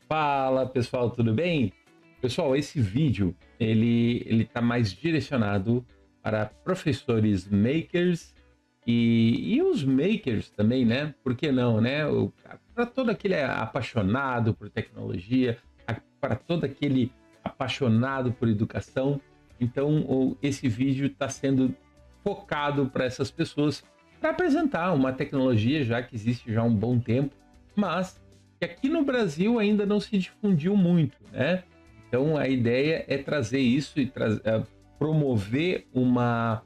Fala pessoal, tudo bem? Pessoal, esse vídeo ele tá mais direcionado para professores makers e os makers também, né? Por que não, né? Para todo aquele apaixonado por tecnologia, para todo aquele apaixonado por educação. Então, esse vídeo está sendo focado para essas pessoas para apresentar uma tecnologia já que existe já há um bom tempo, mas que aqui no Brasil ainda não se difundiu muito, né? Então a ideia é trazer isso e promover uma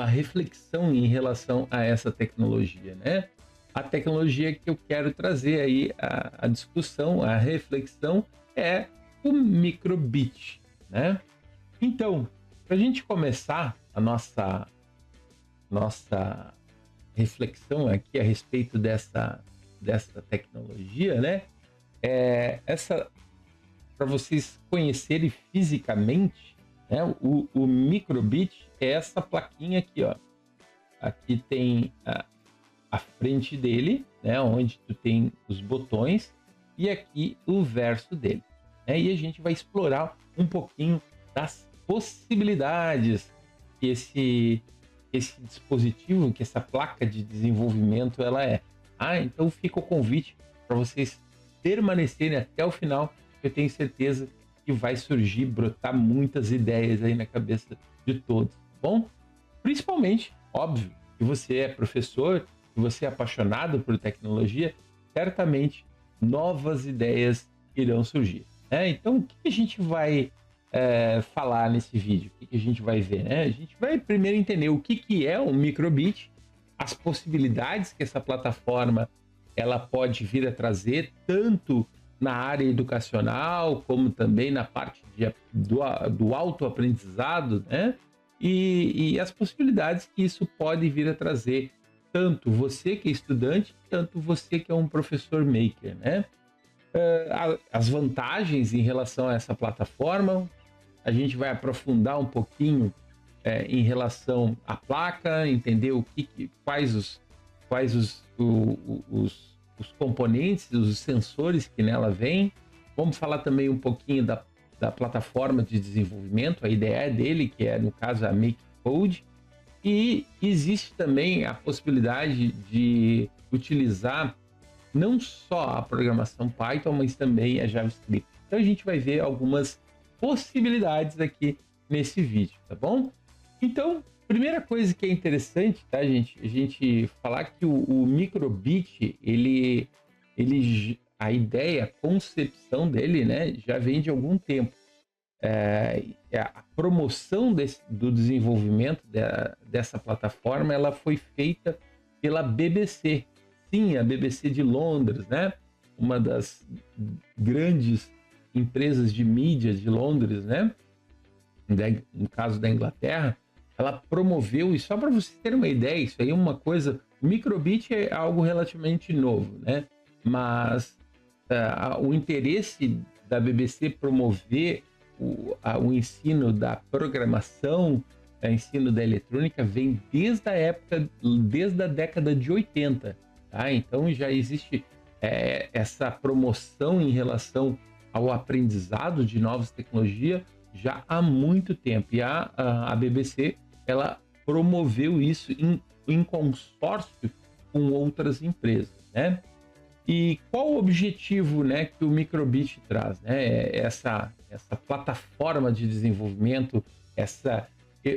reflexão em relação a essa tecnologia, né? A tecnologia que eu quero trazer aí a discussão, a reflexão é o microbit, né? Então, para a gente começar a nossa reflexão aqui a respeito dessa tecnologia, né? Essa para vocês conhecerem fisicamente, né? O microbit é essa plaquinha aqui, ó. Aqui tem a frente dele, né? Onde tu tem os botões e aqui o verso dele, né? E a gente vai explorar um pouquinho das possibilidades que esse dispositivo, que essa placa de desenvolvimento ela é. Então fica o convite para vocês permanecerem até o final. Eu tenho certeza que vai surgir, brotar muitas ideias aí na cabeça de todos, tá bom? Principalmente, óbvio, que você é professor, que você é apaixonado por tecnologia, certamente novas ideias irão surgir, né? Então, o que a gente vai falar nesse vídeo? O que a gente vai ver, né? A gente vai primeiro entender o que é o microbit, as possibilidades que essa plataforma ela pode vir a trazer, tanto na área educacional, como também na parte do autoaprendizado, né? E as possibilidades que isso pode vir a trazer, tanto você que é estudante, tanto você que é um professor maker, né? As vantagens em relação a essa plataforma, a gente vai aprofundar um pouquinho em relação à placa, entender quais os componentes, os sensores que nela vêm. Vamos falar também um pouquinho da plataforma de desenvolvimento, a IDE dele, que é, no caso, a MakeCode. E existe também a possibilidade de utilizar não só a programação Python, mas também a JavaScript. Então a gente vai ver algumas possibilidades aqui nesse vídeo, tá bom? Então, primeira coisa que é interessante, tá, gente? A gente falar que o microbit, a ideia, a concepção dele, né, já vem de algum tempo. A promoção do desenvolvimento dessa plataforma, ela foi feita pela BBC. Sim, a BBC de Londres, né? Uma das grandes empresas de mídia de Londres, né? No caso da Inglaterra, ela promoveu, e só para vocês terem uma ideia, isso aí é uma coisa, o microbit é algo relativamente novo, né? Mas o interesse da BBC promover o ensino da programação, o ensino da eletrônica, vem desde a década de 80, tá? Então já existe essa promoção em relação ao aprendizado de novas tecnologias já há muito tempo. E a BBC ela promoveu isso em consórcio com outras empresas, né? E qual o objetivo, né, que o microbit traz, né? Essa plataforma de desenvolvimento,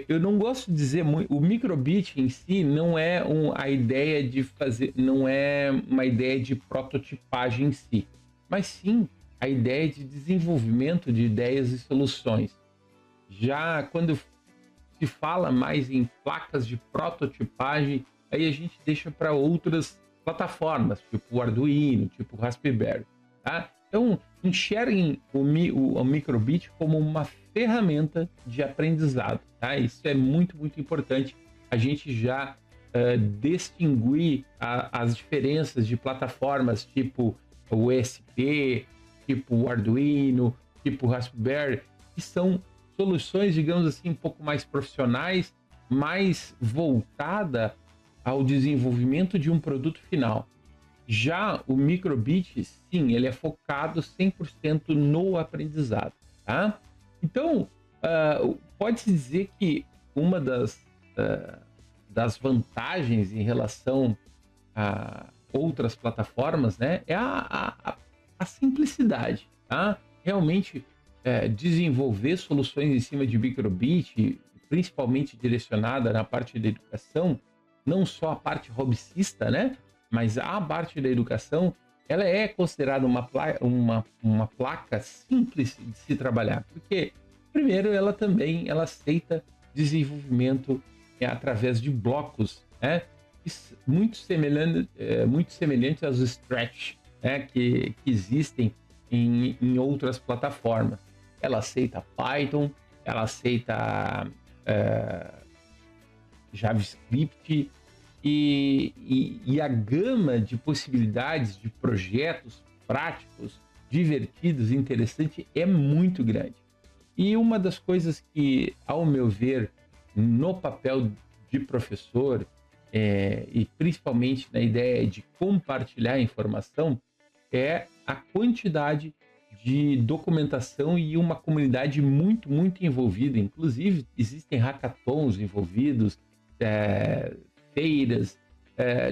eu não gosto de dizer muito, o microbit em si não é a ideia de fazer, não é uma ideia de prototipagem em si, mas sim a ideia de desenvolvimento de ideias e soluções. Já quando se fala mais em placas de prototipagem, aí a gente deixa para outras plataformas, tipo o Arduino, tipo o Raspberry, tá? Então, enxerguem o microbit como uma ferramenta de aprendizado, tá? Isso é muito, muito importante. A gente já distinguir as diferenças de plataformas tipo o ESP, tipo o Arduino, tipo o Raspberry, que são soluções, digamos assim, um pouco mais profissionais, mais voltada ao desenvolvimento de um produto final. Já o microbit, sim, ele é focado 100% no aprendizado, tá? Então, pode-se dizer que uma das vantagens em relação a outras plataformas, né, é a simplicidade, tá? Realmente, desenvolver soluções em cima de microbit, principalmente direcionada na parte da educação, não só a parte robustista, né, mas a parte da educação, ela é considerada uma placa simples de se trabalhar, porque, primeiro, ela aceita desenvolvimento através de blocos, né, muito semelhante aos stretch, né, que existem em outras plataformas. Ela aceita Python, ela aceita JavaScript e a gama de possibilidades de projetos práticos, divertidos, interessantes é muito grande. E uma das coisas que, ao meu ver, no papel de professor, e principalmente na ideia de compartilhar informação, é a quantidade de documentação e uma comunidade muito, muito envolvida. Inclusive, existem hackathons envolvidos, feiras.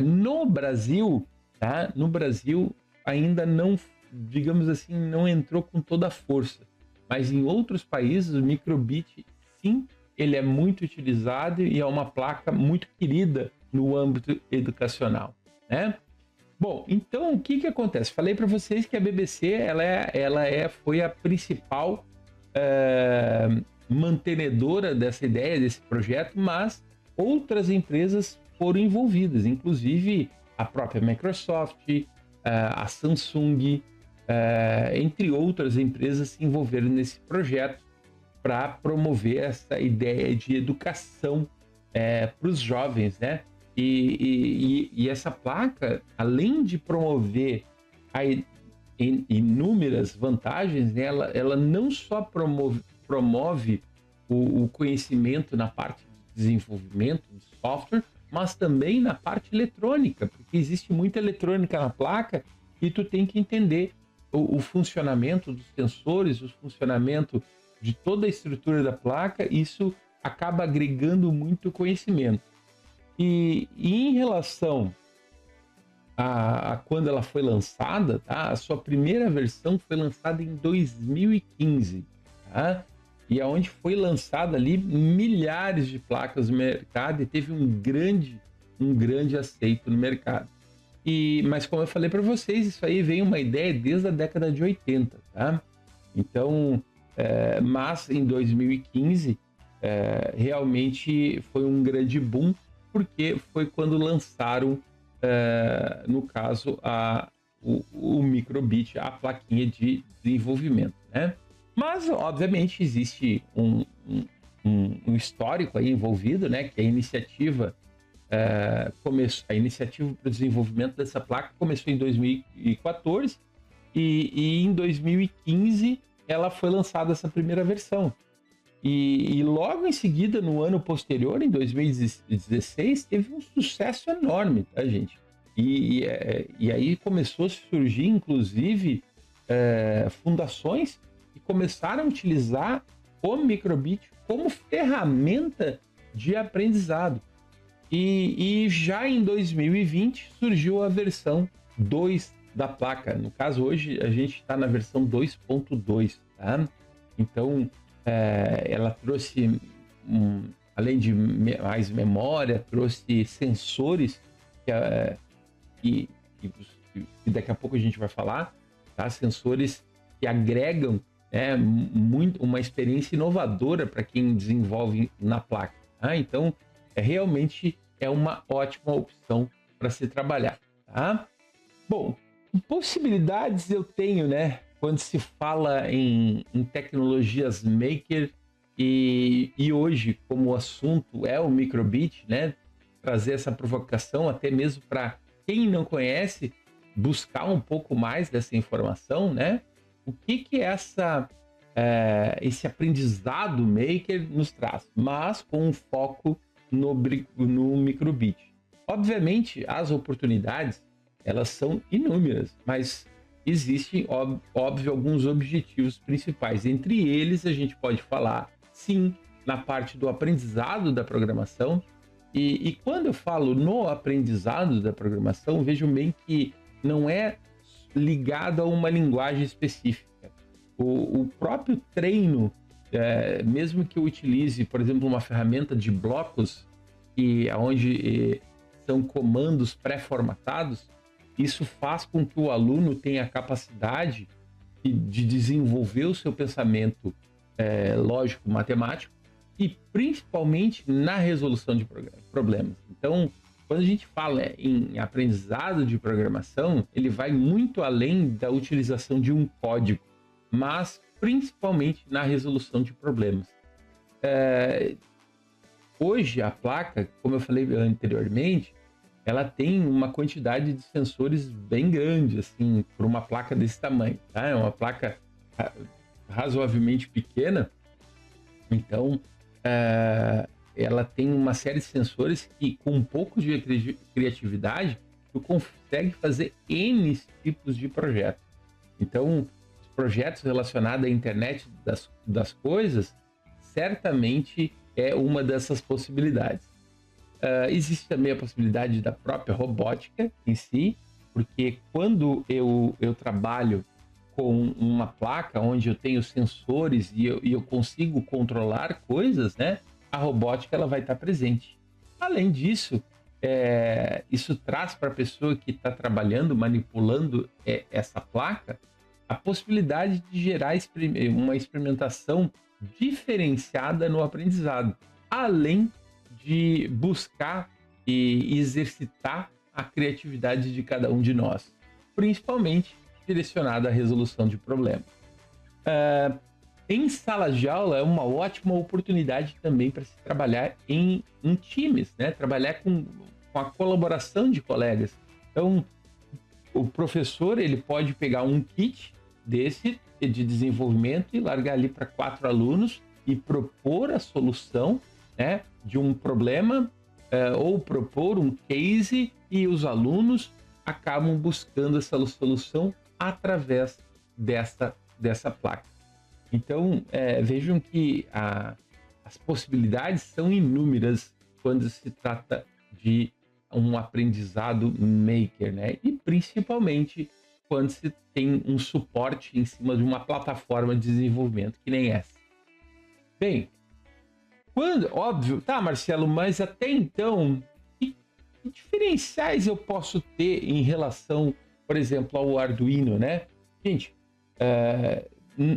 No Brasil, tá? No Brasil ainda não, digamos assim, não entrou com toda a força. Mas em outros países, o microbit, sim, ele é muito utilizado e é uma placa muito querida no âmbito educacional, né? Bom, então o que acontece? Falei para vocês que a BBC foi a principal mantenedora dessa ideia, desse projeto, mas outras empresas foram envolvidas, inclusive a própria Microsoft, a Samsung, entre outras empresas se envolveram nesse projeto para promover essa ideia de educação para os jovens, né? E essa placa, além de promover inúmeras vantagens, né, ela não só promove o conhecimento na parte de desenvolvimento de software, mas também na parte eletrônica, porque existe muita eletrônica na placa e tu tem que entender o funcionamento dos sensores, o funcionamento de toda a estrutura da placa. Isso acaba agregando muito conhecimento. E em relação a quando ela foi lançada, tá? A sua primeira versão foi lançada em 2015, tá? E aonde foi lançada ali milhares de placas no mercado e teve um grande aceito no mercado. Mas como eu falei para vocês, isso aí veio uma ideia desde a década de 80, tá? Então, mas em 2015 realmente foi um grande boom, porque foi quando lançaram, no caso, o microbit, a plaquinha de desenvolvimento, né? Mas, obviamente, existe um histórico aí envolvido, né? Que a iniciativa para o desenvolvimento dessa placa começou em 2014 e em 2015 ela foi lançada essa primeira versão. E logo em seguida, no ano posterior, em 2016, teve um sucesso enorme, tá, gente? E aí começou a surgir, inclusive, fundações que começaram a utilizar o microbit como ferramenta de aprendizado. E já em 2020 surgiu a versão 2 da placa. No caso, hoje a gente está na versão 2.2, tá? Então, ela trouxe, além de mais memória, trouxe sensores que daqui a pouco a gente vai falar, tá? Sensores que agregam uma experiência inovadora para quem desenvolve na placa, tá? Então, realmente é uma ótima opção para se trabalhar, tá? Bom, possibilidades eu tenho, né? Quando se fala em tecnologias maker e hoje, como o assunto é o microbit, né? Trazer essa provocação até mesmo para quem não conhece, buscar um pouco mais dessa informação, né? O que esse aprendizado maker nos traz, mas com um foco no microbit. Obviamente, as oportunidades elas são inúmeras, mas existem, óbvio, alguns objetivos principais. Entre eles, a gente pode falar, sim, na parte do aprendizado da programação. E quando eu falo no aprendizado da programação, vejam bem que não é ligado a uma linguagem específica. O próprio treino, mesmo que eu utilize, por exemplo, uma ferramenta de blocos, onde são comandos pré-formatados, isso faz com que o aluno tenha a capacidade de desenvolver o seu pensamento lógico, matemático, e principalmente na resolução de problemas. Então, quando a gente fala em aprendizado de programação, ele vai muito além da utilização de um código, mas principalmente na resolução de problemas. Hoje, a placa, como eu falei anteriormente, ela tem uma quantidade de sensores bem grande, assim, por uma placa desse tamanho, tá? É uma placa razoavelmente pequena, então ela tem uma série de sensores que, com um pouco de criatividade, tu consegue fazer N tipos de projetos. Então, os projetos relacionados à internet das coisas, certamente é uma dessas possibilidades. Existe também a possibilidade da própria robótica em si, porque quando eu trabalho com uma placa onde eu tenho sensores e eu consigo controlar coisas, né? A robótica ela vai estar presente. Além disso, isso traz para a pessoa que está trabalhando, manipulando essa placa, a possibilidade de gerar uma experimentação diferenciada no aprendizado, além de buscar e exercitar a criatividade de cada um de nós, principalmente direcionada à resolução de problemas. Em sala de aula é uma ótima oportunidade também para se trabalhar em times, né? Trabalhar com a colaboração de colegas. Então, o professor ele pode pegar um kit desse de desenvolvimento e largar ali para 4 alunos e propor a solução, né, de um problema ou propor um case, e os alunos acabam buscando essa solução através dessa placa. Então, vejam que as possibilidades são inúmeras quando se trata de um aprendizado maker, né? E principalmente quando se tem um suporte em cima de uma plataforma de desenvolvimento que nem essa. Bem, óbvio, tá, Marcelo, mas até então, que diferenciais eu posso ter em relação, por exemplo, ao Arduino, né? Gente,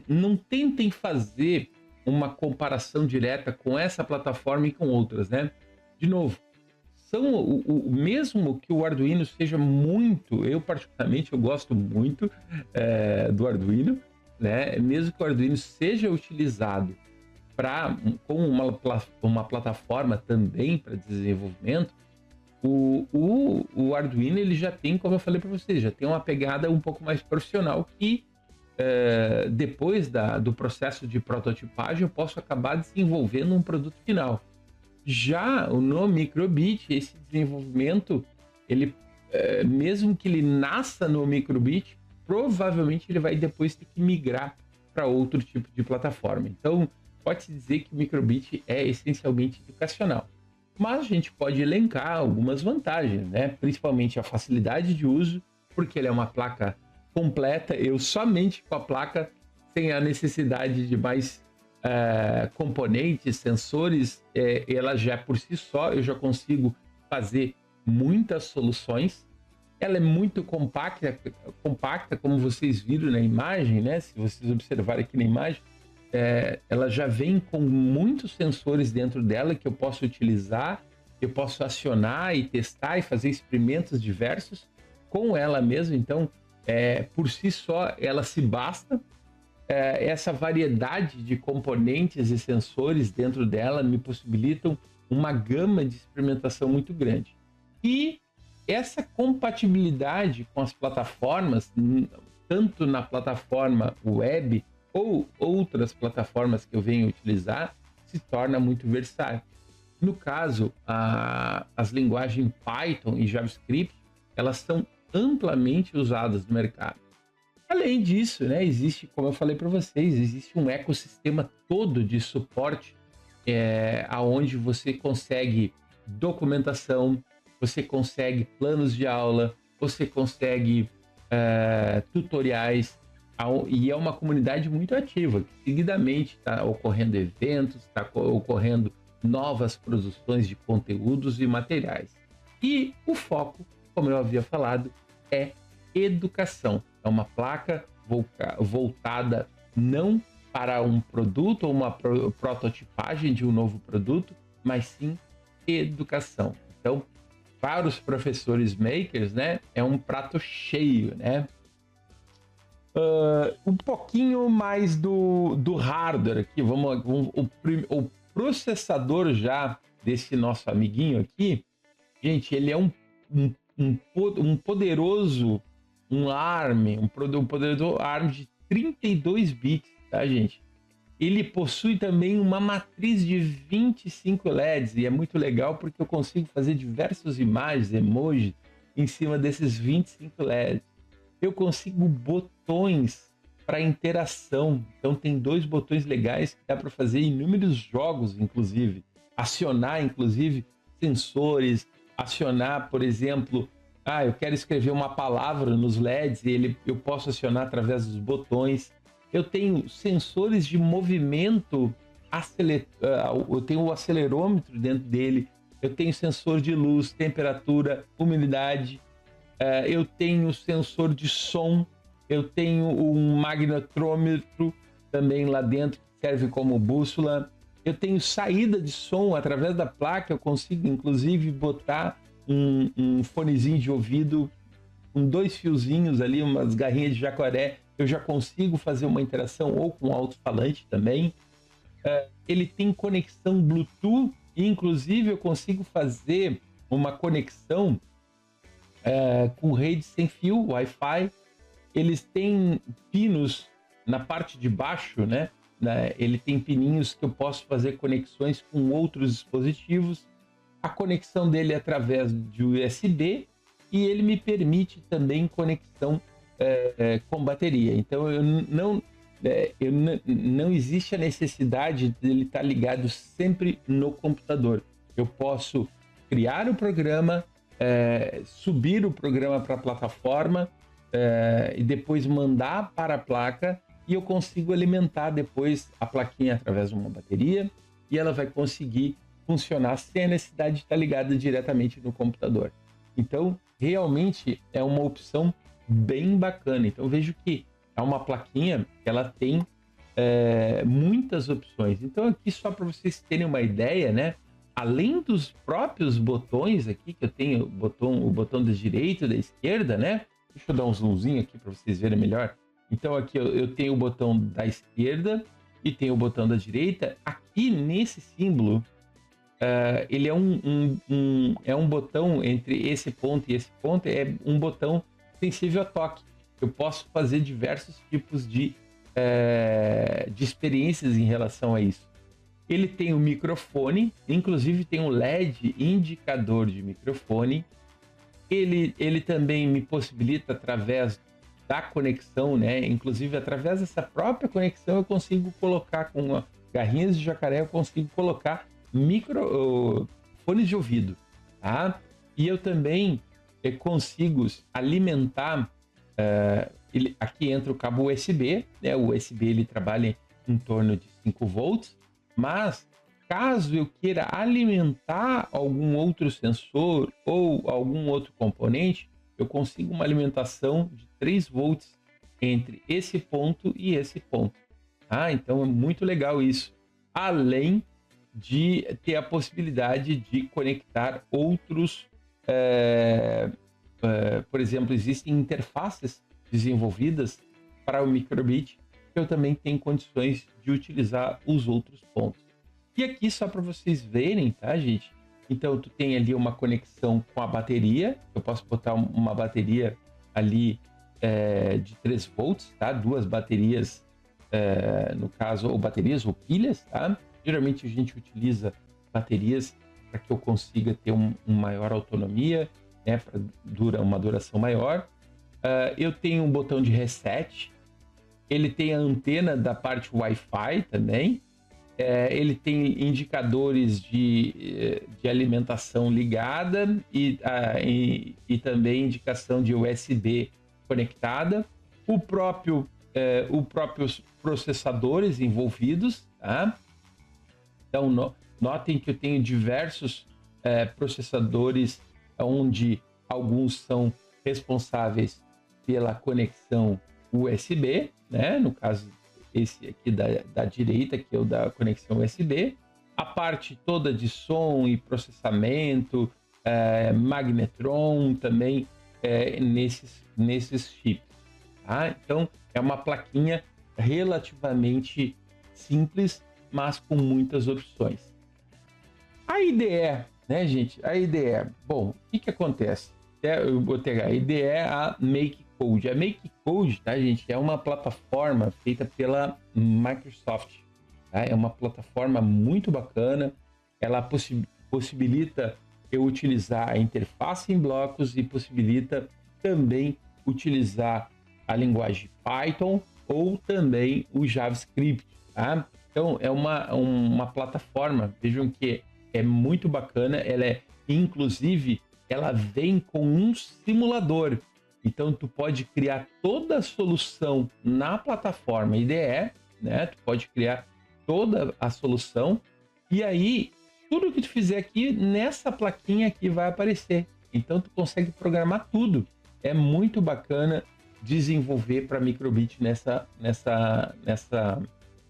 não tentem fazer uma comparação direta com essa plataforma e com outras, né? De novo, mesmo que o Arduino seja muito, eu particularmente eu gosto muito do Arduino, né? Mesmo que o Arduino seja utilizado com uma plataforma também para desenvolvimento, o Arduino ele já tem, como eu falei para vocês, já tem uma pegada um pouco mais profissional que depois do processo de prototipagem eu posso acabar desenvolvendo um produto final. Já no Microbit, esse desenvolvimento, ele, mesmo que ele nasça no Microbit, provavelmente ele vai depois ter que migrar para outro tipo de plataforma. Então, pode-se dizer que o Microbit é essencialmente educacional. Mas a gente pode elencar algumas vantagens, né? Principalmente a facilidade de uso, porque ele é uma placa completa, eu somente com a placa, sem a necessidade de mais componentes, sensores, ela já por si só, eu já consigo fazer muitas soluções. Ela é muito compacta, como vocês viram na imagem, né? Se vocês observarem aqui na imagem, ela já vem com muitos sensores dentro dela que eu posso utilizar, eu posso acionar e testar e fazer experimentos diversos com ela mesma. Então, por si só, ela se basta. Essa variedade de componentes e sensores dentro dela me possibilitam uma gama de experimentação muito grande. E essa compatibilidade com as plataformas, tanto na plataforma web ou outras plataformas que eu venho utilizar, se torna muito versátil. No caso, as linguagens Python e JavaScript, elas são amplamente usadas no mercado. Além disso, né, existe, como eu falei para vocês, existe um ecossistema todo de suporte, aonde você consegue documentação, você consegue planos de aula, você consegue tutoriais, e é uma comunidade muito ativa, que seguidamente está ocorrendo eventos, está ocorrendo novas produções de conteúdos e materiais. E o foco, como eu havia falado, é educação. É uma placa voltada não para um produto ou uma prototipagem de um novo produto, mas sim educação. Então, para os professores makers, né, é um prato cheio, né? Um pouquinho mais do hardware aqui, o processador já desse nosso amiguinho aqui, gente, ele é um poderoso um poderoso ARM de 32 bits, tá, gente? Ele possui também uma matriz de 25 LEDs e é muito legal porque eu consigo fazer diversas imagens, emojis em cima desses 25 LEDs. Eu consigo botões para interação, então tem 2 botões legais que dá para fazer inúmeros jogos, inclusive acionar, inclusive sensores, acionar, por exemplo, eu quero escrever uma palavra nos LEDs e eu posso acionar através dos botões. Eu tenho sensores de movimento, eu tenho o acelerômetro dentro dele, eu tenho sensor de luz, temperatura, umidade, eu tenho sensor de som, eu tenho um magnetrômetro também lá dentro, que serve como bússola. Eu tenho saída de som através da placa, eu consigo inclusive botar um fonezinho de ouvido com 2 fiozinhos ali, umas garrinhas de jacaré, eu já consigo fazer uma interação ou com alto-falante também. Ele tem conexão Bluetooth e inclusive eu consigo fazer uma conexão com rede sem fio, Wi-Fi. Eles têm pinos na parte de baixo, né? Ele tem pininhos que eu posso fazer conexões com outros dispositivos. A conexão dele é através de USB e ele me permite também conexão com bateria. Então não existe a necessidade dele estar ligado sempre no computador. Eu posso criar o programa, subir o programa para a plataforma e depois mandar para a placa e eu consigo alimentar depois a plaquinha através de uma bateria e ela vai conseguir funcionar sem a necessidade de estar ligada diretamente no computador. Então, realmente é uma opção bem bacana. Então, vejo que é uma plaquinha que ela tem muitas opções. Então, aqui só para vocês terem uma ideia, né? Além dos próprios botões aqui, que eu tenho o botão da direita e da esquerda, né? Deixa eu dar um zoomzinho aqui para vocês verem melhor. Então, aqui eu tenho o botão da esquerda e tenho o botão da direita. Aqui nesse símbolo, ele é um botão entre esse ponto e esse ponto, é um botão sensível a toque. Eu posso fazer diversos tipos de experiências em relação a isso. Ele tem o microfone, inclusive tem um LED indicador de microfone. Ele também me possibilita através da conexão, né? Inclusive através dessa própria conexão eu consigo colocar com garrinhas de jacaré, eu consigo colocar fones de ouvido, tá? E eu também consigo alimentar. Aqui entra o cabo USB, né? O USB ele trabalha em torno de 5 volts, mas caso eu queira alimentar algum outro sensor ou algum outro componente, eu consigo uma alimentação de 3 volts entre esse ponto e esse ponto. Tá? Então é muito legal isso. Além de ter a possibilidade de conectar outros, por exemplo, existem interfaces desenvolvidas para o microbit que eu também tenho condições de utilizar os outros pontos. E aqui só para vocês verem, tá, gente? Então tu tem ali uma conexão com a bateria, eu posso botar uma bateria ali de 3 volts, tá? 2 baterias, no caso, ou baterias ou pilhas, tá? Geralmente a gente utiliza baterias para que eu consiga ter uma maior autonomia. né, para uma duração maior. Eu tenho um botão de reset, ele tem a antena da parte Wi-Fi também, ele tem indicadores de alimentação ligada e também indicação de USB conectada, próprios processadores envolvidos, tá? Então, notem que eu tenho diversos processadores, onde alguns são responsáveis pela conexão USB, né? No caso, esse aqui da direita, que é o da conexão USB. A parte toda de som e processamento, magnetron também nesses chips. Tá? Então, é uma plaquinha relativamente simples, mas com muitas opções. A IDE, né, gente? A IDE, bom, o que acontece? Eu botei a IDE, a MakeCode. A MakeCode, tá, gente, é uma plataforma feita pela Microsoft. Tá? É uma plataforma muito bacana. Ela possibilita eu utilizar a interface em blocos e possibilita também utilizar a linguagem Python ou também o JavaScript. Tá? Então, é uma plataforma, vejam que é muito bacana. Inclusive, ela vem com um simulador. Então, tu pode criar toda a solução na plataforma IDE, né? Tu pode criar toda a solução e aí tudo que tu fizer aqui nessa plaquinha aqui vai aparecer. Então, tu consegue programar tudo. É muito bacana desenvolver para microbit nessa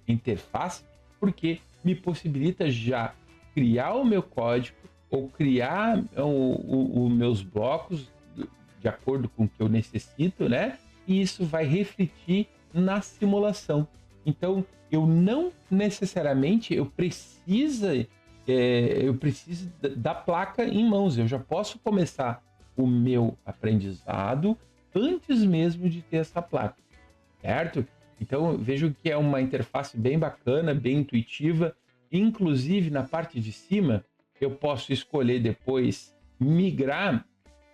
interface, porque me possibilita já criar o meu código ou criar os meus blocos de acordo com o que eu necessito, né? E isso vai refletir na simulação. Então, eu não necessariamente eu preciso da placa em mãos. Eu já posso começar o meu aprendizado antes mesmo de ter essa placa, certo? Então, vejo que é uma interface bem bacana, bem intuitiva. Inclusive, na parte de cima, eu posso escolher depois migrar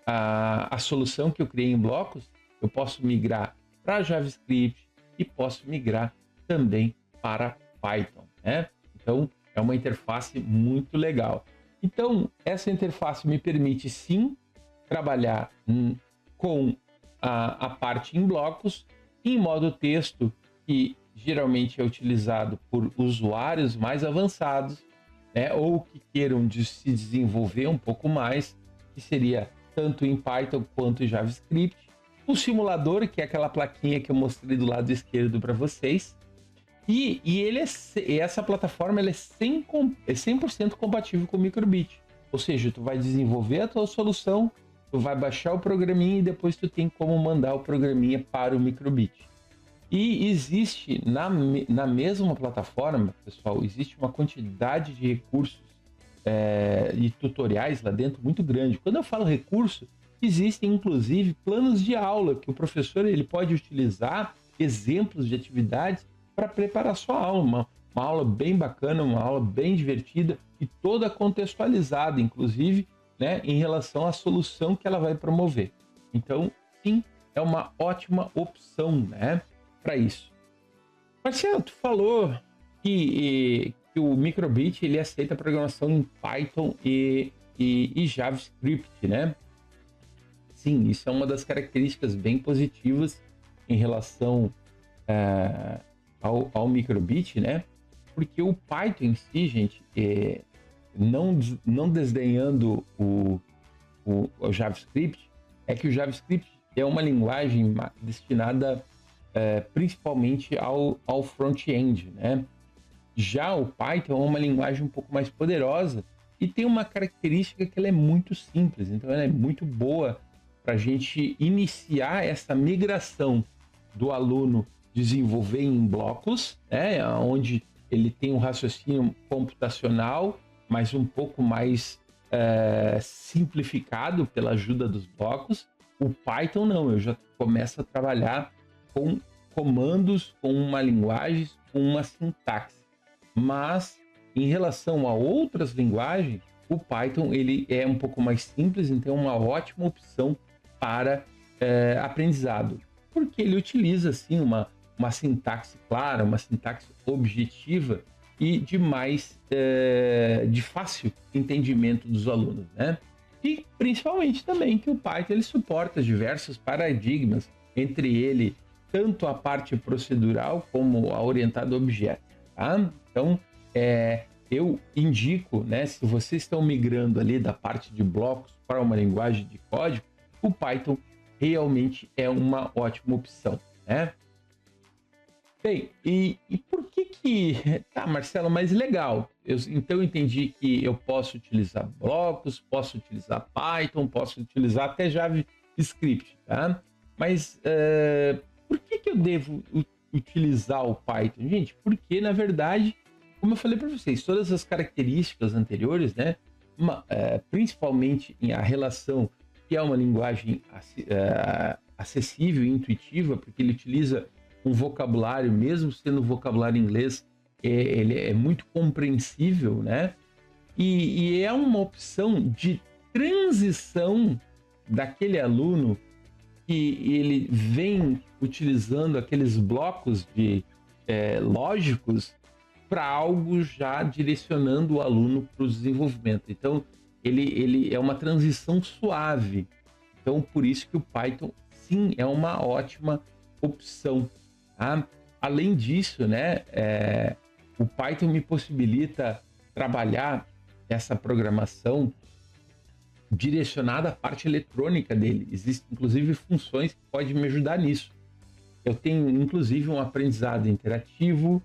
a solução que eu criei em blocos. Eu posso migrar para JavaScript e posso migrar também para Python, né? Então, é uma interface muito legal. Então, essa interface me permite, sim, trabalhar com a parte em blocos, em modo texto, que geralmente é utilizado por usuários mais avançados, né, ou que queiram se desenvolver um pouco mais, que seria tanto em Python quanto em JavaScript. O simulador, que é aquela plaquinha que eu mostrei do lado esquerdo para vocês. E essa plataforma ela é 100% compatível com o microbit. Ou seja, tu vai desenvolver a tua solução, tu vai baixar o programinha e depois tu tem como mandar o programinha para o microbit. E existe na mesma plataforma, pessoal, existe uma quantidade de recursos e tutoriais lá dentro muito grande. Quando eu falo recurso, existem inclusive planos de aula que o professor ele pode utilizar, exemplos de atividades para preparar sua aula. Uma aula bem bacana, uma aula bem divertida e toda contextualizada, inclusive, né, em relação à solução que ela vai promover. Então, sim, é uma ótima opção, né, para isso. Marcelo, tu falou que o microbit ele aceita programação em Python e JavaScript, né? Sim, isso é uma das características bem positivas em relação ao microbit, né? Porque o Python em si, gente, não desdenhando o JavaScript, é que o JavaScript é uma linguagem destinada principalmente ao front-end, né? Já o Python é uma linguagem um pouco mais poderosa e tem uma característica que ela é muito simples, então ela é muito boa para a gente iniciar essa migração do aluno desenvolver em blocos, né, onde ele tem um raciocínio computacional, mas um pouco mais simplificado pela ajuda dos blocos. O Python não, eu já começo a trabalhar com comandos, com uma linguagem, com uma sintaxe. Mas, em relação a outras linguagens, o Python ele é um pouco mais simples, então é uma ótima opção para aprendizado, porque ele utiliza assim uma sintaxe clara, uma sintaxe objetiva e de fácil entendimento dos alunos, né? E principalmente também que o Python ele suporta diversos paradigmas, entre ele tanto a parte procedural como a orientada a objeto, tá? Então, eu indico, né, se vocês estão migrando ali da parte de blocos para uma linguagem de código, o Python realmente é uma ótima opção, né? Bem, e por que... Tá, Marcelo, mas legal. Então eu entendi que eu posso utilizar blocos, posso utilizar Python, posso utilizar até JavaScript, tá? Mas por que eu devo utilizar o Python? Gente, porque, na verdade, como eu falei para vocês, todas as características anteriores, né? Principalmente a relação que é uma linguagem acessível e intuitiva, porque ele utiliza um vocabulário, mesmo sendo vocabulário inglês, ele é muito compreensível, né? E é uma opção de transição daquele aluno que ele vem utilizando aqueles blocos lógicos para algo já direcionando o aluno para o desenvolvimento. Então, ele é uma transição suave. Então, por isso que o Python, sim, é uma ótima opção. Tá? Além disso, né, o Python me possibilita trabalhar essa programação direcionada à parte eletrônica dele. Existem, inclusive, funções que podem me ajudar nisso. Eu tenho, inclusive, um aprendizado interativo.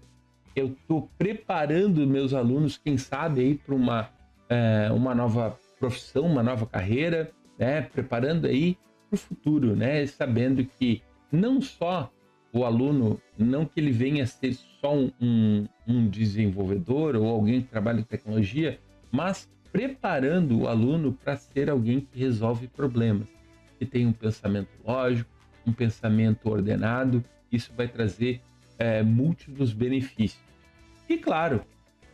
Eu estou preparando meus alunos, quem sabe, aí para uma nova profissão, uma nova carreira, né? Preparando aí para o futuro, né? Sabendo que não só o aluno, não que ele venha a ser só um desenvolvedor ou alguém que trabalha com tecnologia, mas preparando o aluno para ser alguém que resolve problemas, que tem um pensamento lógico, um pensamento ordenado. Isso vai trazer múltiplos benefícios. E claro,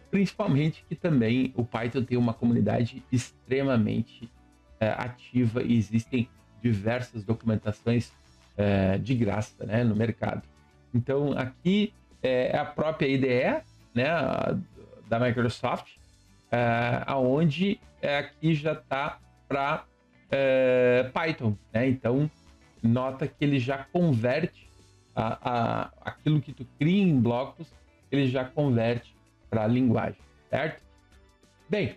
principalmente que também o Python tem uma comunidade extremamente ativa e existem diversas documentações de graça, né, no mercado. Então aqui é a própria IDE, né, da Microsoft, aonde aqui já está para Python, né? Então nota que ele já converte aquilo que tu cria em blocos, ele já converte para a linguagem, certo? Bem,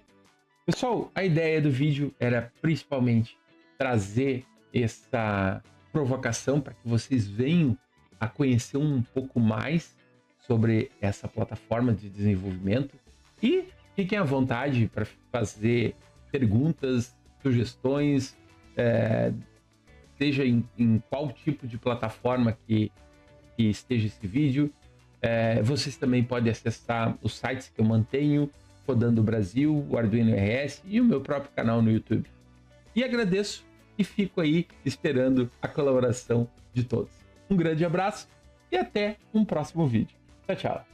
pessoal, a ideia do vídeo era principalmente trazer essa provocação para que vocês venham a conhecer um pouco mais sobre essa plataforma de desenvolvimento e fiquem à vontade para fazer perguntas, sugestões, seja em qual tipo de plataforma que esteja esse vídeo. Vocês também podem acessar os sites que eu mantenho, Codando Brasil, o Arduino RS e o meu próprio canal no YouTube. E agradeço e fico aí esperando a colaboração de todos. Um grande abraço e até um próximo vídeo. Tchau, tchau.